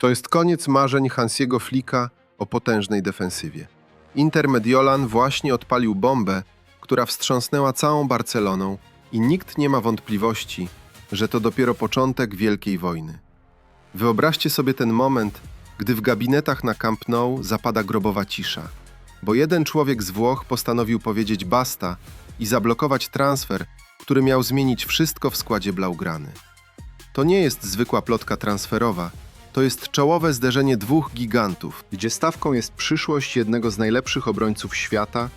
To jest koniec marzeń Hansiego Flicka o potężnej defensywie. Inter Mediolan właśnie odpalił bombę, która wstrząsnęła całą Barceloną i nikt nie ma wątpliwości, że to dopiero początek wielkiej wojny. Wyobraźcie sobie ten moment, gdy w gabinetach na Camp Nou zapada grobowa cisza, bo jeden człowiek z Włoch postanowił powiedzieć basta i zablokować transfer, który miał zmienić wszystko w składzie Blaugrany. To nie jest zwykła plotka transferowa, to jest czołowe zderzenie dwóch gigantów, gdzie stawką jest przyszłość jednego z najlepszych obrońców świata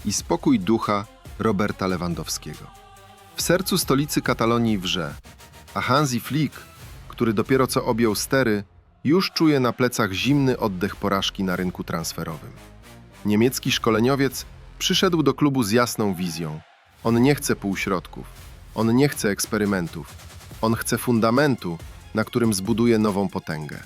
i spokój ducha Roberta Lewandowskiego. W sercu stolicy Katalonii wrze, a Hansi Flick, który dopiero co objął stery, już czuje na plecach zimny oddech porażki na rynku transferowym. Niemiecki szkoleniowiec przyszedł do klubu z jasną wizją. On nie chce półśrodków, on nie chce eksperymentów, on chce fundamentu, na którym zbuduje nową potęgę.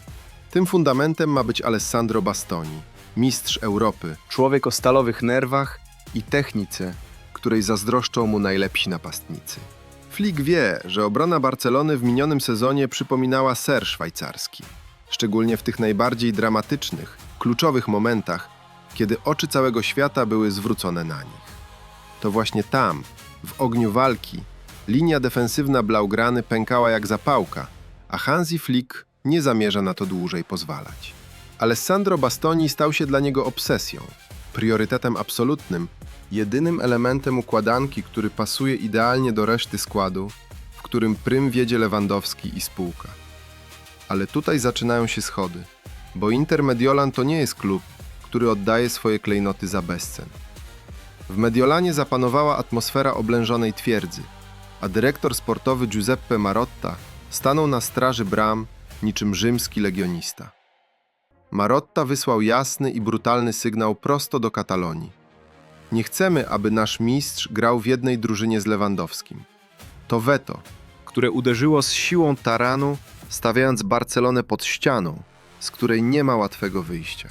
Tym fundamentem ma być Alessandro Bastoni, mistrz Europy, człowiek o stalowych nerwach i technice, której zazdroszczą mu najlepsi napastnicy. Flick wie, że obrona Barcelony w minionym sezonie przypominała ser szwajcarski, szczególnie w tych najbardziej dramatycznych, kluczowych momentach, kiedy oczy całego świata były zwrócone na nich. To właśnie tam, w ogniu walki, linia defensywna Blaugrany pękała jak zapałka, a Hansi Flick nie zamierza na to dłużej pozwalać. Alessandro Bastoni stał się dla niego obsesją, priorytetem absolutnym, jedynym elementem układanki, który pasuje idealnie do reszty składu, w którym prym wiedzie Lewandowski i spółka. Ale tutaj zaczynają się schody, bo Inter Mediolan to nie jest klub, który oddaje swoje klejnoty za bezcen. W Mediolanie zapanowała atmosfera oblężonej twierdzy, a dyrektor sportowy Giuseppe Marotta stanął na straży bram niczym rzymski legionista. Marotta wysłał jasny i brutalny sygnał prosto do Katalonii. Nie chcemy, aby nasz mistrz grał w jednej drużynie z Lewandowskim. To weto, które uderzyło z siłą taranu, stawiając Barcelonę pod ścianą, z której nie ma łatwego wyjścia.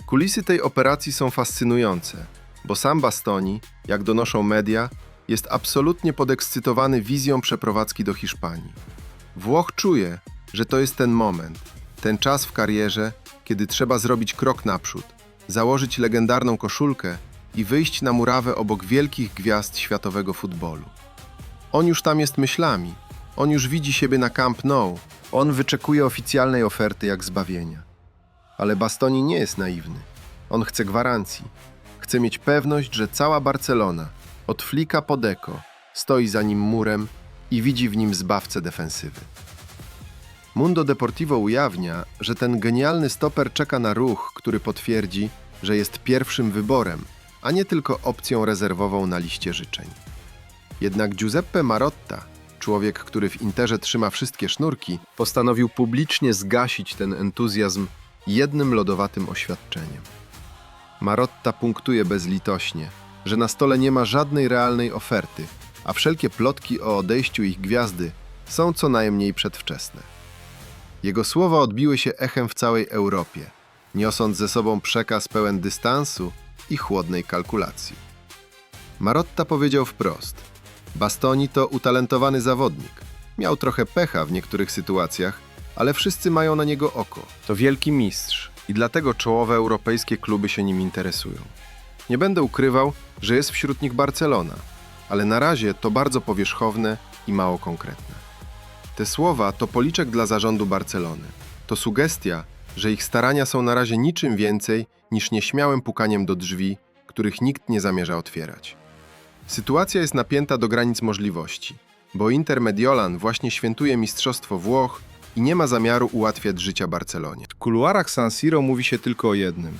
Kulisy tej operacji są fascynujące, bo sam Bastoni, jak donoszą media, jest absolutnie podekscytowany wizją przeprowadzki do Hiszpanii. Włoch czuje, że to jest ten moment, ten czas w karierze, kiedy trzeba zrobić krok naprzód, założyć legendarną koszulkę i wyjść na murawę obok wielkich gwiazd światowego futbolu. On już tam jest myślami, on już widzi siebie na Camp Nou, on wyczekuje oficjalnej oferty jak zbawienia. Ale Bastoni nie jest naiwny. On chce gwarancji. Chce mieć pewność, że cała Barcelona, od Flicka po Deco, stoi za nim murem i widzi w nim zbawcę defensywy. Mundo Deportivo ujawnia, że ten genialny stoper czeka na ruch, który potwierdzi, że jest pierwszym wyborem, a nie tylko opcją rezerwową na liście życzeń. Jednak Giuseppe Marotta, człowiek, który w Interze trzyma wszystkie sznurki, postanowił publicznie zgasić ten entuzjazm jednym lodowatym oświadczeniem. Marotta punktuje bezlitośnie, że na stole nie ma żadnej realnej oferty, a wszelkie plotki o odejściu ich gwiazdy są co najmniej przedwczesne. Jego słowa odbiły się echem w całej Europie, niosąc ze sobą przekaz pełen dystansu i chłodnej kalkulacji. Marotta powiedział wprost: Bastoni to utalentowany zawodnik. Miał trochę pecha w niektórych sytuacjach, ale wszyscy mają na niego oko. To wielki mistrz i dlatego czołowe europejskie kluby się nim interesują. Nie będę ukrywał, że jest wśród nich Barcelona, ale na razie to bardzo powierzchowne i mało konkretne. Te słowa to policzek dla zarządu Barcelony. To sugestia, że ich starania są na razie niczym więcej niż nieśmiałym pukaniem do drzwi, których nikt nie zamierza otwierać. Sytuacja jest napięta do granic możliwości, bo Inter Mediolan właśnie świętuje Mistrzostwo Włoch i nie ma zamiaru ułatwiać życia Barcelonie. W kuluarach San Siro mówi się tylko o jednym: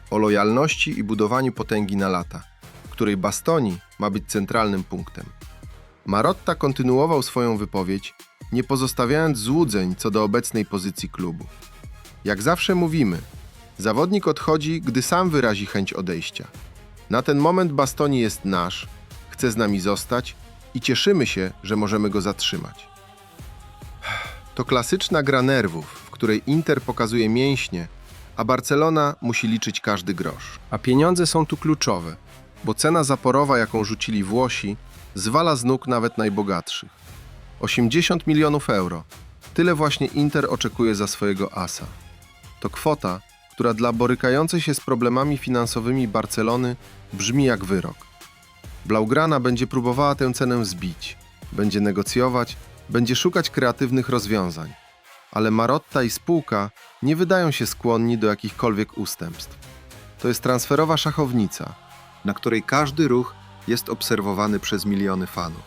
o lojalności i budowaniu potęgi na lata, której Bastoni ma być centralnym punktem. Marotta kontynuował swoją wypowiedź, nie pozostawiając złudzeń co do obecnej pozycji klubu. Jak zawsze mówimy, zawodnik odchodzi, gdy sam wyrazi chęć odejścia. Na ten moment Bastoni jest nasz, chce z nami zostać i cieszymy się, że możemy go zatrzymać. To klasyczna gra nerwów, w której Inter pokazuje mięśnie, a Barcelona musi liczyć każdy grosz. A pieniądze są tu kluczowe, bo cena zaporowa, jaką rzucili Włosi, zwala z nóg nawet najbogatszych. 80 milionów euro. Tyle właśnie Inter oczekuje za swojego asa. To kwota, która dla borykającej się z problemami finansowymi Barcelony brzmi jak wyrok. Blaugrana będzie próbowała tę cenę zbić, będzie negocjować, będzie szukać kreatywnych rozwiązań, ale Marotta i spółka nie wydają się skłonni do jakichkolwiek ustępstw. To jest transferowa szachownica, na której każdy ruch jest obserwowany przez miliony fanów.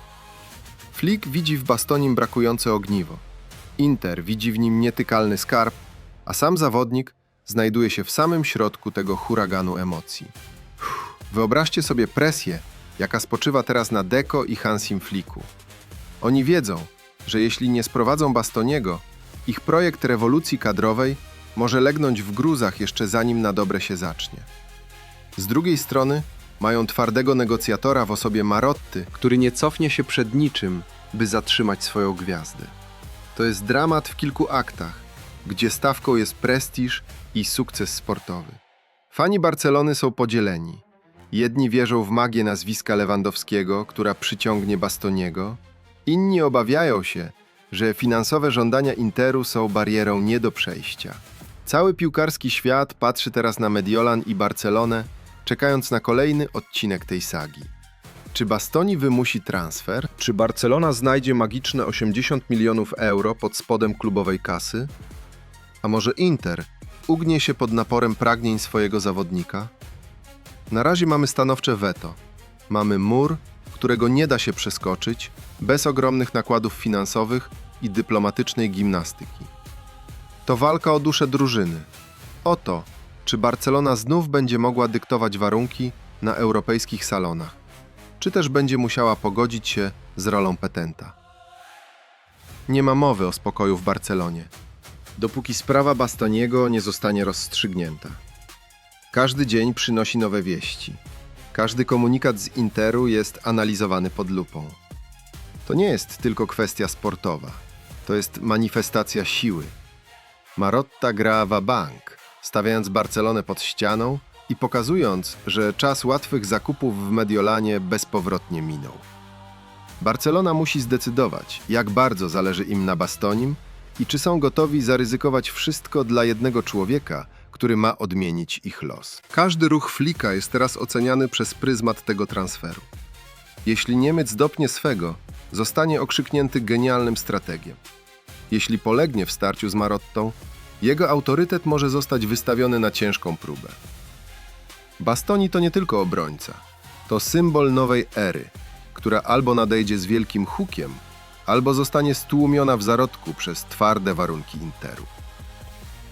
Flick widzi w Bastonim brakujące ogniwo. Inter widzi w nim nietykalny skarb, a sam zawodnik znajduje się w samym środku tego huraganu emocji. Wyobraźcie sobie presję, jaka spoczywa teraz na Deco i Hansim Flicku. Oni wiedzą, że jeśli nie sprowadzą Bastoniego, ich projekt rewolucji kadrowej może legnąć w gruzach jeszcze zanim na dobre się zacznie. Z drugiej strony mają twardego negocjatora w osobie Marotty, który nie cofnie się przed niczym, by zatrzymać swoją gwiazdę. To jest dramat w kilku aktach, gdzie stawką jest prestiż i sukces sportowy. Fani Barcelony są podzieleni. Jedni wierzą w magię nazwiska Lewandowskiego, która przyciągnie Bastoniego. Inni obawiają się, że finansowe żądania Interu są barierą nie do przejścia. Cały piłkarski świat patrzy teraz na Mediolan i Barcelonę, czekając na kolejny odcinek tej sagi. Czy Bastoni wymusi transfer? Czy Barcelona znajdzie magiczne 80 milionów euro pod spodem klubowej kasy? A może Inter ugnie się pod naporem pragnień swojego zawodnika? Na razie mamy stanowcze weto. Mamy mur, którego nie da się przeskoczyć bez ogromnych nakładów finansowych i dyplomatycznej gimnastyki. To walka o duszę drużyny. O to, czy Barcelona znów będzie mogła dyktować warunki na europejskich salonach, czy też będzie musiała pogodzić się z rolą petenta. Nie ma mowy o spokoju w Barcelonie, dopóki sprawa Bastoniego nie zostanie rozstrzygnięta. Każdy dzień przynosi nowe wieści. Każdy komunikat z Interu jest analizowany pod lupą. To nie jest tylko kwestia sportowa. To jest manifestacja siły. Marotta gra va-bank, stawiając Barcelonę pod ścianą i pokazując, że czas łatwych zakupów w Mediolanie bezpowrotnie minął. Barcelona musi zdecydować, jak bardzo zależy im na Bastonim i czy są gotowi zaryzykować wszystko dla jednego człowieka, który ma odmienić ich los. Każdy ruch Flicka jest teraz oceniany przez pryzmat tego transferu. Jeśli Niemiec dopnie swego, zostanie okrzyknięty genialnym strategiem. Jeśli polegnie w starciu z Marottą, jego autorytet może zostać wystawiony na ciężką próbę. Bastoni to nie tylko obrońca. To symbol nowej ery, która albo nadejdzie z wielkim hukiem, albo zostanie stłumiona w zarodku przez twarde warunki Interu.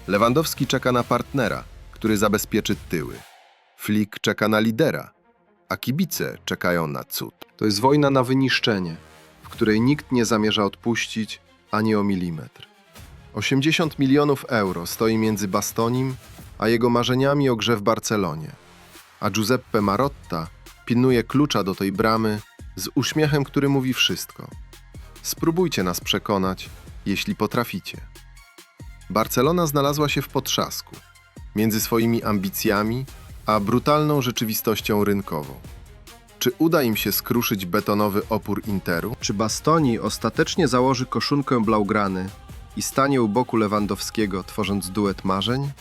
Lewandowski czeka na partnera, który zabezpieczy tyły. Flick czeka na lidera, a kibice czekają na cud. To jest wojna na wyniszczenie, w której nikt nie zamierza odpuścić ani o milimetr. 80 milionów euro stoi między Bastonim a jego marzeniami o grze w Barcelonie, a Giuseppe Marotta pilnuje klucza do tej bramy z uśmiechem, który mówi wszystko. Spróbujcie nas przekonać, jeśli potraficie. Barcelona znalazła się w potrzasku między swoimi ambicjami a brutalną rzeczywistością rynkową. Czy uda im się skruszyć betonowy opór Interu? Czy Bastoni ostatecznie założy koszulkę blaugrany i stanie u boku Lewandowskiego, tworząc duet marzeń?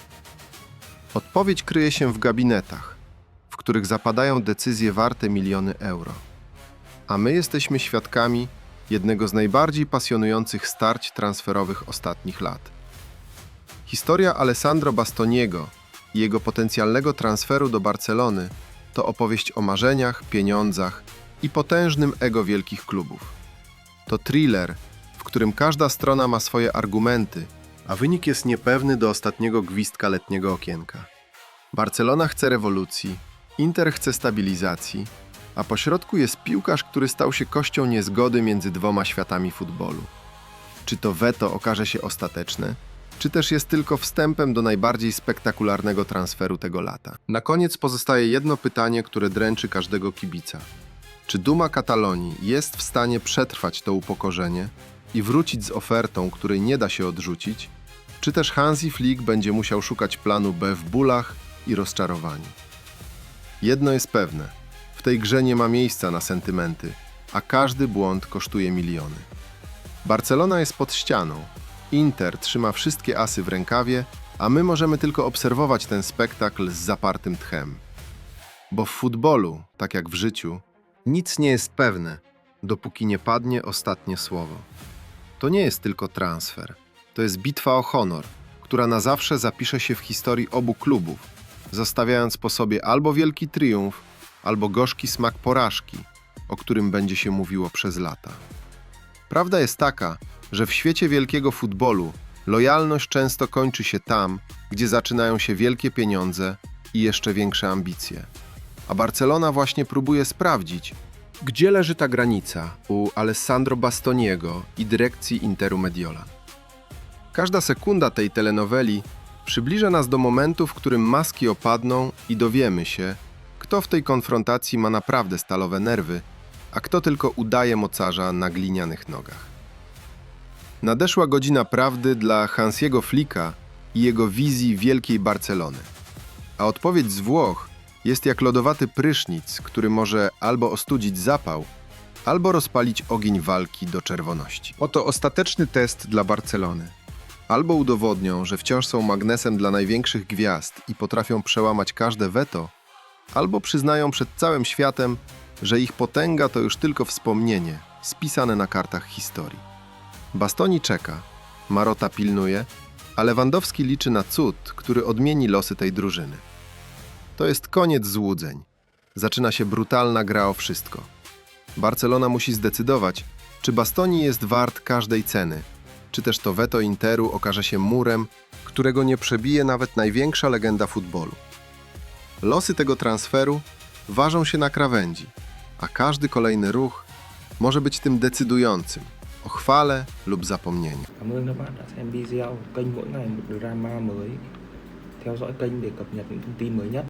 Odpowiedź kryje się w gabinetach, w których zapadają decyzje warte miliony euro. A my jesteśmy świadkami jednego z najbardziej pasjonujących starć transferowych ostatnich lat. Historia Alessandro Bastoniego i jego potencjalnego transferu do Barcelony to opowieść o marzeniach, pieniądzach i potężnym ego wielkich klubów. To thriller, w którym każda strona ma swoje argumenty, a wynik jest niepewny do ostatniego gwizdka letniego okienka. Barcelona chce rewolucji, Inter chce stabilizacji, a pośrodku jest piłkarz, który stał się kością niezgody między dwoma światami futbolu. Czy to weto okaże się ostateczne, czy też jest tylko wstępem do najbardziej spektakularnego transferu tego lata? Na koniec pozostaje jedno pytanie, które dręczy każdego kibica. Czy duma Katalonii jest w stanie przetrwać to upokorzenie i wrócić z ofertą, której nie da się odrzucić, czy też Hansi Flick będzie musiał szukać planu B w bólach i rozczarowaniu? Jedno jest pewne. W tej grze nie ma miejsca na sentymenty, a każdy błąd kosztuje miliony. Barcelona jest pod ścianą, Inter trzyma wszystkie asy w rękawie, a my możemy tylko obserwować ten spektakl z zapartym tchem. Bo w futbolu, tak jak w życiu, nic nie jest pewne, dopóki nie padnie ostatnie słowo. To nie jest tylko transfer. To jest bitwa o honor, która na zawsze zapisze się w historii obu klubów, zostawiając po sobie albo wielki triumf, albo gorzki smak porażki, o którym będzie się mówiło przez lata. Prawda jest taka, że w świecie wielkiego futbolu lojalność często kończy się tam, gdzie zaczynają się wielkie pieniądze i jeszcze większe ambicje. A Barcelona właśnie próbuje sprawdzić, gdzie leży ta granica u Alessandro Bastoniego i dyrekcji Interu Mediolan. Każda sekunda tej telenoweli przybliża nas do momentu, w którym maski opadną i dowiemy się, kto w tej konfrontacji ma naprawdę stalowe nerwy, a kto tylko udaje mocarza na glinianych nogach. Nadeszła godzina prawdy dla Hansiego Flicka i jego wizji wielkiej Barcelony. A odpowiedź z Włoch jest jak lodowaty prysznic, który może albo ostudzić zapał, albo rozpalić ogień walki do czerwoności. Oto ostateczny test dla Barcelony. Albo udowodnią, że wciąż są magnesem dla największych gwiazd i potrafią przełamać każde weto, albo przyznają przed całym światem, że ich potęga to już tylko wspomnienie, spisane na kartach historii. Bastoni czeka, Marotta pilnuje, a Lewandowski liczy na cud, który odmieni losy tej drużyny. To jest koniec złudzeń. Zaczyna się brutalna gra o wszystko. Barcelona musi zdecydować, czy Bastoni jest wart każdej ceny, czy też to weto Interu okaże się murem, którego nie przebije nawet największa legenda futbolu. Losy tego transferu ważą się na krawędzi, a każdy kolejny ruch może być tym decydującym o chwale lub zapomnieniu. Cảm ơn các bạn đã xem video. Kênh mỗi ngày một drama mới. Theo dõi kênh để cập nhật những thông tin mới nhất.